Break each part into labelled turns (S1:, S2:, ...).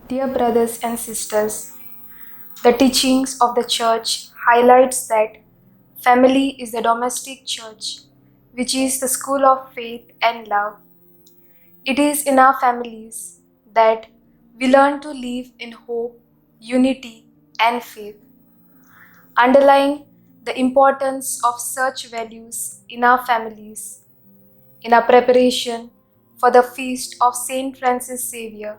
S1: Dear brothers and sisters, the teachings of the church highlights that family is the domestic church, which is the school of faith and love. It is in our families that we learn to live in hope, unity, and faith. Underlying the importance of such values in our families, in our preparation for the feast of Saint Francis Xavier,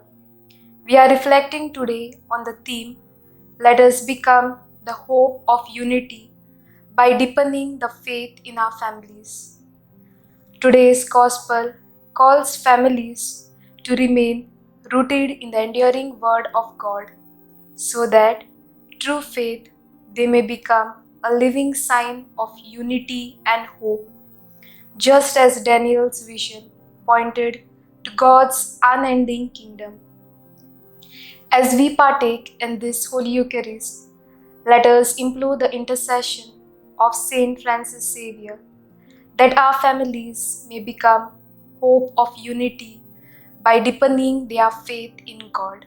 S1: we are reflecting today on the theme, let us become the hope of unity by deepening the faith in our families. Today's gospel calls families to remain rooted in the enduring word of God so that through faith they may become a living sign of unity and hope, just as Daniel's vision pointed to God's unending kingdom. As we partake in this Holy Eucharist, let us implore the intercession of Saint Francis Xavier that our families may become hope of unity by deepening their faith in God.